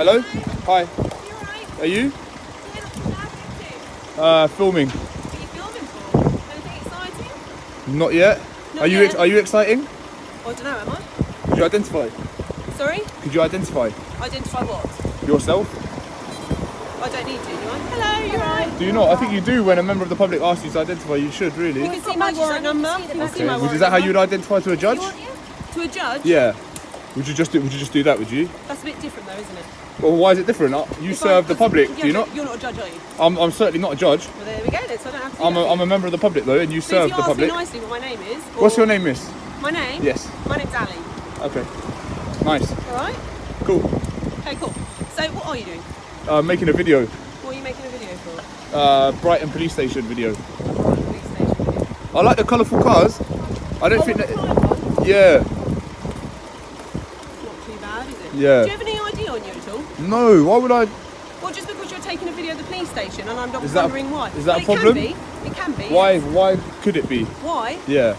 Hello? Hi. You alright? Are you? Yeah, not too bad. Filming. What are you filming for? Anything exciting? Not yet. Not Are you yet. Are you exciting? I don't know, am I? Could you identify? Sorry? Could you identify Identify what? yourself? I don't need to, do I? Hello, you alright? Do you not? I think you do when a member of the public asks you to identify. You should really. You can see my warrant number. You can see my warrant Is that how you would number. identify to a judge? To a judge? Yeah. Would you just do that? Would you? That's a bit different though, isn't it? Well, why is it different? You serve the public. Yeah, Do you not? You're not a judge, are you? I'm certainly not a judge. Well, there we go then, so I don't have to I'm a member of the public though, and you serve the public. If you ask me nicely what my name is. What's your name, miss? My name? Yes. My name's Ali. Okay. Nice. Alright? Cool. Okay, cool. So what are you doing? Making a video. What are you making a video for? Brighton police station video. Police station video. I like the colourful cars. I don't think that. Yeah. Not too bad, is it? Yeah. Do you have any ID on you at all? No. Why would I? Well, just because you're taking a video of the police station and I'm not Is that a- wondering why. is that a It problem? can be. It can be. Why? yes. Why could it be? Why? Yeah.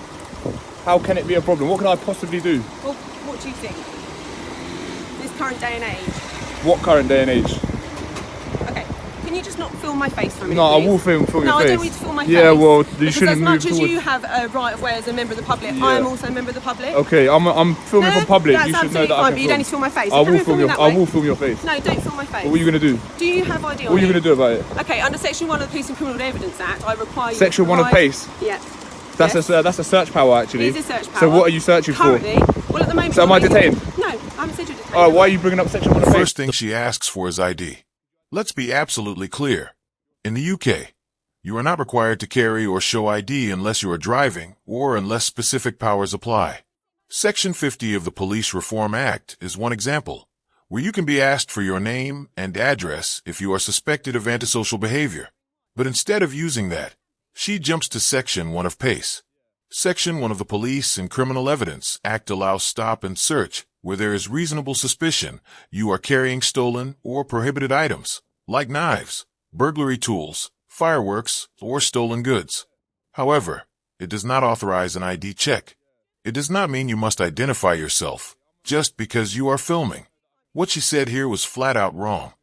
How can it be a problem? What can I possibly do? Well, what do you think? This current day and age. What current day and age? Okay. Can you just not film my face for a minute, No, I please? will film your No, face. I don't need to film my face. Yeah, well, you because shouldn't as move much as towards. you have a right of way as a member of the public, Yeah. I am also a member of the public. Okay, I'm filming No, for public. that's You should know absolutely that I fine, can but you film. don't need to film my face. I You carry will on film filming your. that I way. will film your face. No, don't film my face. What are you gonna do? Do you have ID on What are you you? gonna do about it? Okay, under Section 1 of the Police and Criminal Evidence Act, I require you... Section 1 of PACE. Yeah. That's Yes. that's a search power actually. It is a search power. So what are you searching Currently, for? well, at the moment... So am I you're being- detained? No, I haven't said you're detained. Oh, why are you bringing up Section 1 of PACE? First thing she asks for is ID. Let's be absolutely clear. In the UK, you are not required to carry or show ID unless you are driving or unless specific powers apply. Section 50 of the Police Reform Act is one example, where you can be asked for your name and address if you are suspected of antisocial behavior. But instead of using that, she jumps to Section 1 of PACE. Section 1 of the Police and Criminal Evidence Act allows stop and search where there is reasonable suspicion you are carrying stolen or prohibited items, like knives, burglary tools, fireworks, or stolen goods. However, it does not authorize an ID check. It does not mean you must identify yourself just because you are filming. What she said here was flat out wrong.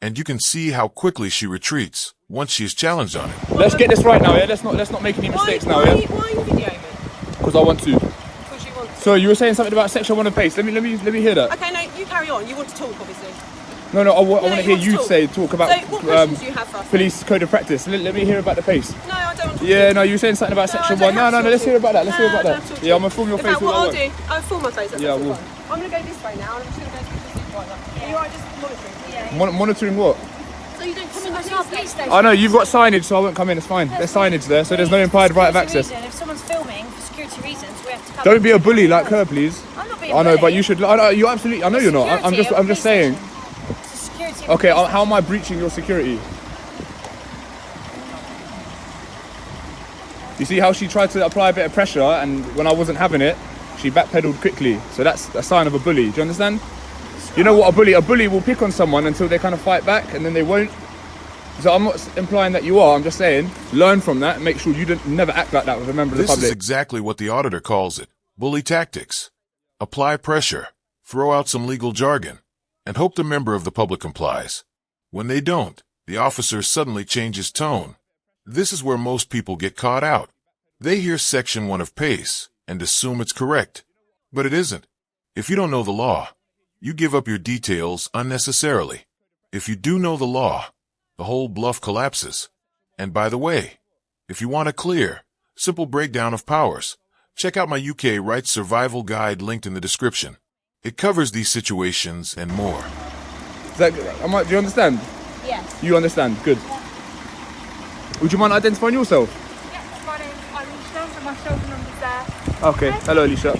And you can see how quickly she retreats once she is challenged on it. Let's get this right now, yeah? Let's not make any mistakes now, yeah? Why are you videoing me? Because I want to. Because you want to. So you were saying something about Section 1 of PACE. Let me hear that. Okay, no, you carry on. You want to talk, obviously. No, I want to hear want you talk. talk about So, what questions do you have for us? police code of practice. Let me hear about the PACE. No, I don't want to Yeah, talk. no, you were saying something about No, Section I don't 1. No, have to let's talk hear about that. Let's to hear you. about No, I don't have that. to Yeah, I'm talk gonna film your In face fact, all what I I'll want. do, I'll film my face. That's Yeah, I absolutely will. fine. I'm going to go this way now, and I'm just going to go to the supervisor. Are you alright just monitoring? Monitoring what? So you don't come in the police station? I know, you've got signage, so I won't come in. It's fine. There's signage there, so there's no implied right of access. If someone's filming for security reasons, we have to come. Don't be a bully like her, please. I'm not being I know, bully. but you should. I know, you absolutely. I know you're not. I'm just saying. It's the security of Okay, the police how am I breaching your security? You see how she tried to apply a bit of pressure, and when I wasn't having it, she backpedaled quickly. So that's a sign of a bully. Do you understand? You know what a bully will pick on someone until they kind of fight back, and then they won't. So I'm not implying that you are. I'm just saying, learn from that. And make sure you never act like that with a member of the This public. is exactly what the auditor calls it. Bully tactics. Apply pressure, throw out some legal jargon, and hope the member of the public complies. When they don't, the officer suddenly changes tone. This is where most people get caught out. They hear Section 1 of PACE and assume it's correct. But it isn't. If you don't know the law, you give up your details unnecessarily. If you do know the law, the whole bluff collapses. And by the way, if you want a clear, simple breakdown of powers, check out my UK Rights Survival Guide linked in the description. It covers these situations and more. Do you understand? Yes. You understand? Good. Would you mind identifying yourself? Yes, my name's Alicia, and my shoulder number's there. Okay. Hello, Alicia.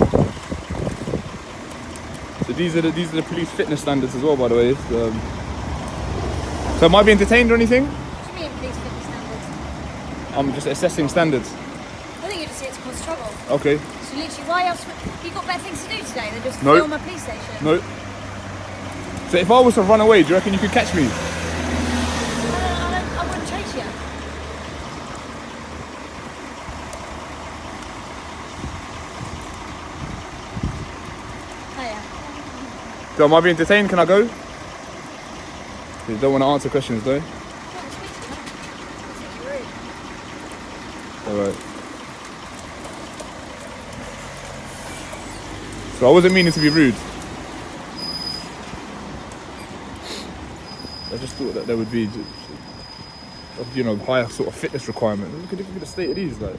So these are the police fitness standards as well, by the way. So am I being detained or anything? What do you mean, police fitness standards? I'm just assessing standards. I think you're just here to cause trouble. Okay. So literally, why else? You got better things to do today than just No. film a police station? No. So if I was to run away, do you reckon you could catch me? I wouldn't chase you. Hiya. So am I being detained? Can I go? You don't want to answer questions though? Alright. So I wasn't meaning to be rude. I just thought that there would be, you know, higher sort of fitness requirement. Look at the state of these, like.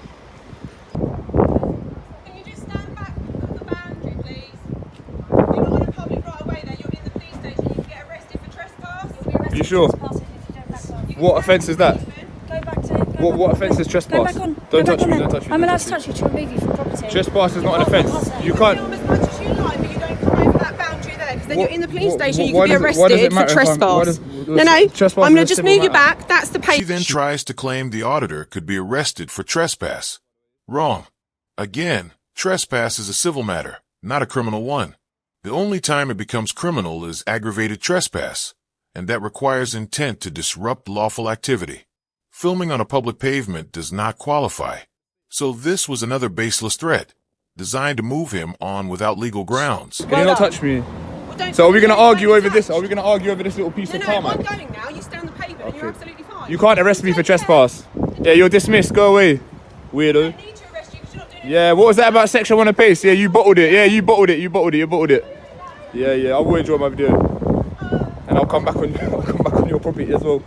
Can you just stand back from the boundary, please? You're not on a public right away there. You're in the police station. You can get arrested for trespass. You sure? What offence is that? Go back to. What offence is trespass? Go back on. Don't Go touch back me, on don't then. touch me. I'm don't allowed touch to me. touch you to remove you from property. Trespass is not an can't offence. pass it. You can't. Film as much as you like, but you don't come over that boundary there, because then What- you're in the police what- station. You why can be does it- why does it arrested for matter if I'm- why trespass. does- No, trespass I'm is gonna a just civil move you matter. back. That's the She pay. then tries to claim the auditor could be arrested for trespass. Wrong. Again, trespass is a civil matter, not a criminal one. The only time it becomes criminal is aggravated trespass, and that requires intent to disrupt lawful activity. Filming on a public pavement does not qualify. So this was another baseless threat, designed to move him on without legal grounds. Can you not touch me? Well, don't- So are we going to don't argue over touch. this? Are we going to argue over this little piece No, of no, tarmac? I'm going now. You stay on the pavement and you're absolutely fine. You can't arrest me for trespass. Yeah, you're dismissed. Go away, weirdo. I don't need to arrest you because you're not doing Yeah, what was that about section 1 of pace? Yeah, you bottled it. Yeah, you bottled it. You bottled it. You bottled it. Yeah, yeah. I will enjoy my video, and I'll come back on. I'll come back on your property as well.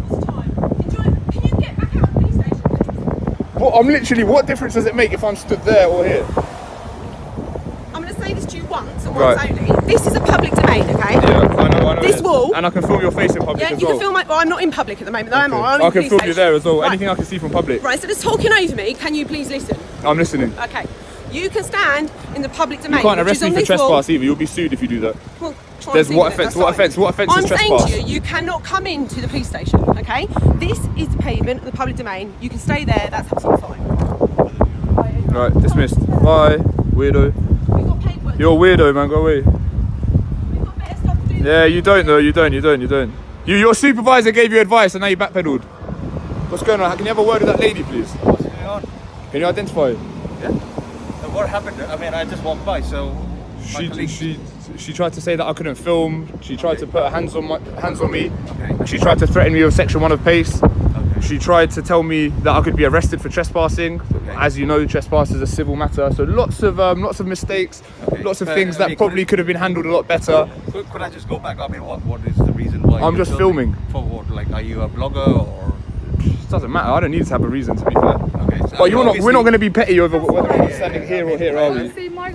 Can you get back out of the police station, please? What? I'm literally. What difference does it make if I'm stood there or here? I'm going to say this to you once and Right. once only. This is a public domain, okay? Yeah, I know. This it is. wall- And I can film your face in public Yeah, as you well. can film my. Well, I'm not in public at the moment, though, am I? I'm in I the can police film you station. there as well. Right. Anything I can see from public. Right, so just talking over me, can you please listen? I'm listening. Okay. You can stand in the public domain. You can't which arrest is me on for this wall. trespass either. You'll be sued if you do that. Well, try There's and what see that, offence? that's What fine. offence? What offence is I'm trespass? saying to you, you cannot come into the police station, okay? This is the pavement of the public domain. You can stay there, that's absolutely fine. Right, dismissed. Bye, weirdo. We've got paperwork. You're a weirdo, man. Go away. We've got better stuff to do. Yeah, you don't though. You don't. Your supervisor gave you advice and now you backpedaled. What's going on? Can you have a word with that lady, please? What's going on? Can you identify? Yeah. So what happened? I mean, I just walked by, so my colleague- She tried to say that I couldn't film. She tried to put her hands on me. Okay. She tried to threaten me with section 1 of pace. Okay. She tried to tell me that I could be arrested for trespassing. Okay. As you know, trespass is a civil matter. So lots of mistakes, Okay. lots of But, things I that mean, probably could have been handled a lot better. Could I just go back? I mean, what is the reason why? I'm you're just filming. For what? Like, are you a blogger or? It doesn't matter. I don't need to have a reason, to be fair. Okay. So But we're not obviously- going to be petty over whether I'm standing here or here, are we? Obviously, my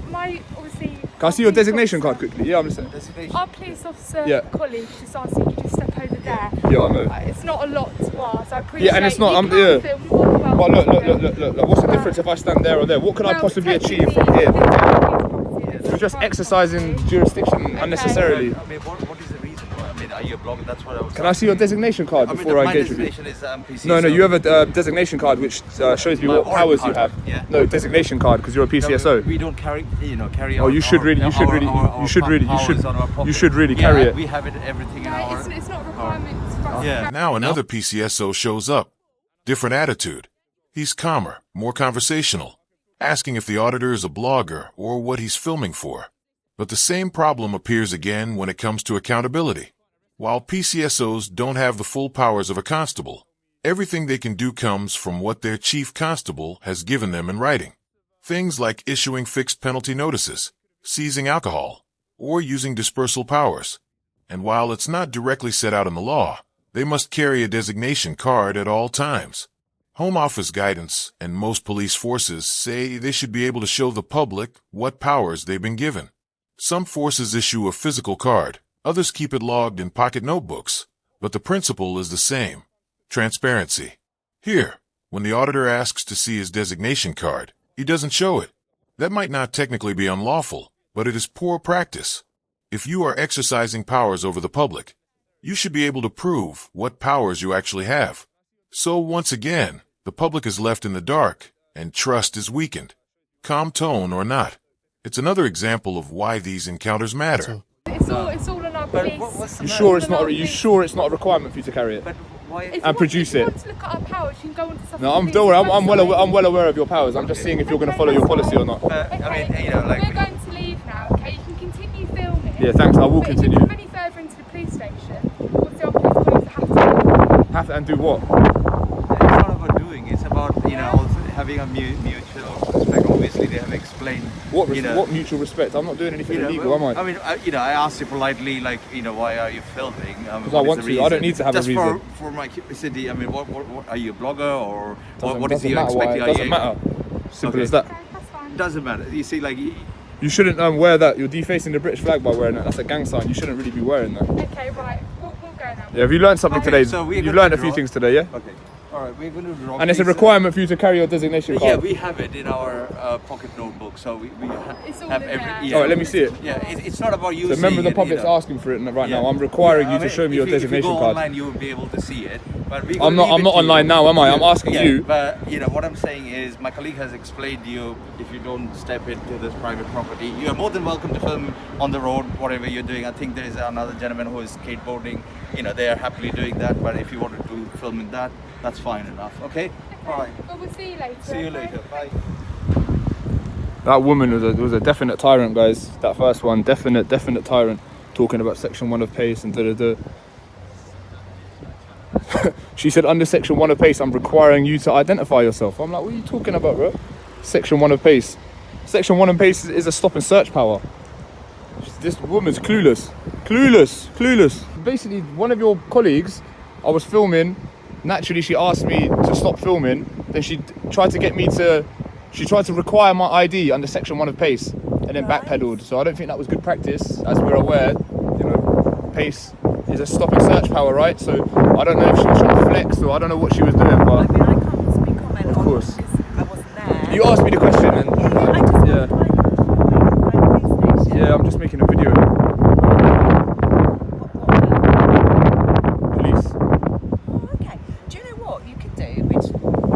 obviously. Can I see your designation card quickly? Yeah, I'm listening. Designation. Our police officer Yeah. colleague just asked if you could just step over there. Yeah, I know. It's not a lot to ask. I appreciate. Yeah, and it's not- You I'm- can yeah. film, you're more than But welcome to film. look. What's the difference if I stand there or there? What could I Well, possibly achieve technically, from here? it's We're just private exercising property. jurisdiction unnecessarily. I mean, what is the reason why? I mean, are you a blogger? That's what I was. Can I see your designation card I mean, before I my engage with you? designation is PC. No, so- you have a designation card which shows me My what orange powers you card, have. yeah. No, designation card because you're a No, PCSO. We don't carry Oh, you should really carry it. We have it, everything in No, our. it's not a requirement for us. Yeah. Now another PCSO shows up. Different attitude. He's calmer, more conversational, asking if the auditor is a blogger or what he's filming for. But the same problem appears again when it comes to accountability. While PCSOs don't have the full powers of a constable, everything they can do comes from what their chief constable has given them in writing. Things like issuing fixed penalty notices, seizing alcohol, or using dispersal powers. And while it's not directly set out in the law, they must carry a designation card at all times. Home Office guidance and most police forces say they should be able to show the public what powers they've been given. Some forces issue a physical card, others keep it logged in pocket notebooks, but the principle is the same: transparency. Here, when the auditor asks to see his designation card, he doesn't show it. That might not technically be unlawful, but it is poor practice. If you are exercising powers over the public, you should be able to prove what powers you actually have. So once again, the public is left in the dark and trust is weakened. Calm tone or not, it's another example of why these encounters matter. It's all on our But police. what's the You matter? sure it's not? You sure it's not a requirement for you to carry it? But why? If you and want- produce if you it. want to look at our powers, you can go onto something. No, don't worry. I'm well aware of your powers. I'm just seeing if you're going to follow your policy or not. I mean, you know, like. We're going to leave now, okay? You can continue filming. Yeah, thanks. I will But continue. if you come any further into the police station, and do what? It's not about doing. It's about also having a mutual respect. Obviously, they have explained. What mutual respect? I'm not doing anything illegal, am I? I mean, I asked you politely, like, why are you filming? Because I want to. I don't need to have a reason. Just for my curiosity. I mean, what are you a blogger or what is Doesn't your matter why. expecting? It doesn't matter. Simple as that. Okay, that's fine. Doesn't matter. You see, like. You shouldn't wear that. You're defacing the British flag by wearing that. That's a gang sign. You shouldn't really be wearing that. Okay, right. We'll go now. Yeah, have you learned something Okay, today? so we're You've gonna learned a few draw- things today, yeah? Okay. All right, we're going to draw. And it's a please, requirement for you to carry your designation Yeah, card. we have it in our pocket notebook, so we It's all have in every. there. Yeah. All right, let me see it. Yeah, it's not about you. So remember, seeing the it, public's asking for it right now. I'm requiring Yeah, you I to mean, show me your if you designation go card. online, you will be able to see it. But I'm not online now, am I? I'm asking you. But what I'm saying is, my colleague has explained to you, if you don't step into this private property, you are more than welcome to film on the road, whatever you're doing. I think there is another gentleman who is skateboarding. They are happily doing that. But if you wanted to film in that, that's fine enough. Okay. All right. Well, we'll see you later. See you okay? later. Bye. That woman was a definite tyrant, guys. That first one, definite tyrant, talking about section 1 of PACE and da. She said, under section 1 of PACE, I'm requiring you to identify yourself. I'm like, what are you talking about, bro? Section 1 of PACE. Section 1 of PACE is a stop and search power. This woman's clueless. Basically, one of your colleagues, I was filming. Naturally, she asked me to stop filming. Then she tried to require my ID under section 1 of PACE and then backpedaled. So I don't think that was good practice. As we're aware, PACE is a stop and search power, right? So I don't know if she was trying to flex or I don't know what she was doing, but I mean, I can't possibly comment Of on course. it because I wasn't there. you asked me the question and I just yeah. wondered why you were filming police station. Yeah, I'm just making a video. Police. Oh, okay. Do you know what you could do, which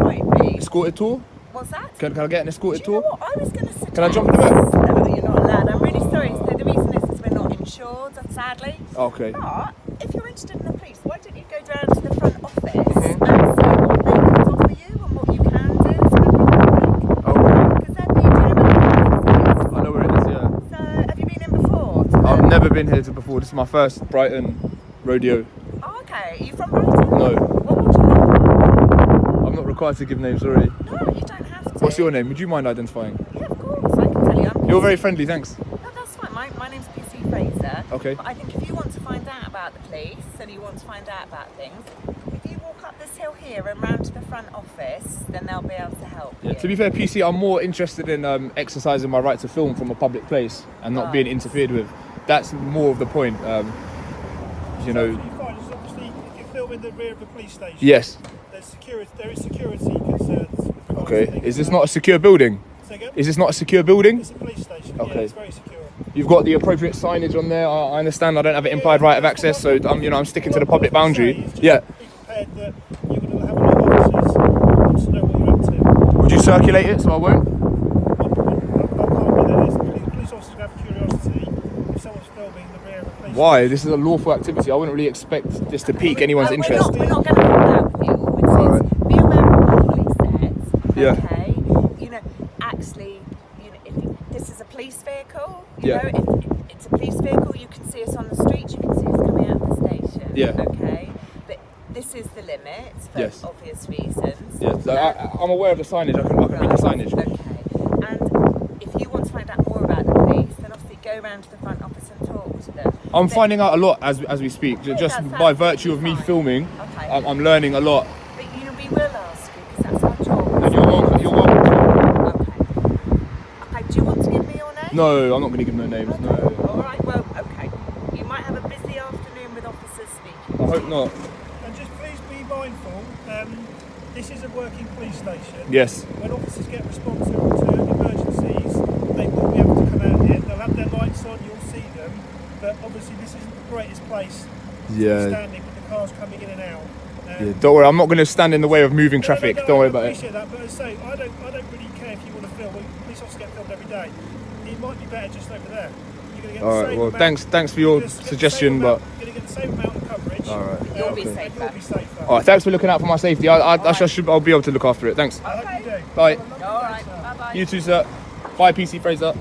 might be... Escorted tour? What's that? Can I get an escorted Do you know tour? what I was going to suggest? Can I jump in the back? No, you're not allowed. I'm really sorry. So the reason is we're not insured, sadly. Okay. But if you're interested in the police, why don't you go down to the front office and see what they can offer you and what you can do as a member of the public? Okay. Because they're the offices. I know where it is, yeah. So have you been in before? I've never been here before. This is my first Brighton rodeo. Oh, okay. Are you from Brighton? No, What would you know? I'm not required to give names, sorry. No, you don't have to. What's your name? Would you mind identifying? Yeah, of course. I can tell you. You're very friendly, thanks. No, that's fine. My name's PC Fraser. Okay. But I think if you want to find out about the police and you want to find out about things, if you walk up this hill here and round to the front office, then they'll be able to help Yeah, you. to be fair, PC, I'm more interested in exercising my right to film from a public place and not being interfered with. That's more of the point. You know. Absolutely fine. It's obviously, if you film in the rear of the police station, Yes. there is security concerns. with regards to Okay. things Is this like not a secure building? that. Say again? Is this not a secure building? It's a police station. Okay. Yeah, it's very secure. You've got the appropriate signage on there. I understand. I don't have an implied right of access, so I'm sticking to the public boundary. Yeah. Be prepared that you're going to have a lot of officers who want to know what you're up to. Would you circulate it so I won't? I can't do that. Police officers have curiosity if someone's filming the rear of a police Why? This is a lawful activity. I wouldn't really expect this to pique anyone's We're interest. not going to fall out with you. All it Alright. is, be aware of what the police says. Yeah. Okay. Actually, if this is a police vehicle, Yeah. if it's a police vehicle, you can see us on the street. You can see us coming out of the station. Yeah. Okay. But this is the limit for Yes. obvious reasons. Yeah, so I'm aware of the signage. I can read the signage. Okay. And if you want to find out more about the police, then obviously go round to the front office and talk to them. I'm But- finding out a lot as we speak. Yeah, Just that's by virtue of absolutely me fine. filming, Okay. I'm learning a lot. But we will ask you because that's our job. And you're welcome. You're welcome. Okay, do you want to give me your name? No, I'm not going to give no names. No. All right, well, okay. You might have a busy afternoon with officers speaking. I hope not. And just please be mindful, this is a working police station. Yes. When officers get responsive to emergencies, they will be able to come out here. They'll have their lights on, you'll see them. But obviously this isn't the greatest place to be Yeah. standing with the cars coming in and out. Yeah, don't worry. I'm not going to stand in the way of moving No, traffic. no, Don't worry I about it. appreciate that, but as I say, I don't really care if you want to film. Police officers get filmed every day. It might be better just over there. You're going to get All the right. same Well, amount, thanks for your just get the suggestion, same but amount, you're going to get the same amount of coverage. all right. You'll be And safer. you'll be safer. All right. Thanks for looking out for my safety. I'll be able to look after it. Thanks. I hope you do. Bye. All right, bye-bye. You too, sir. Bye, PC Fraser.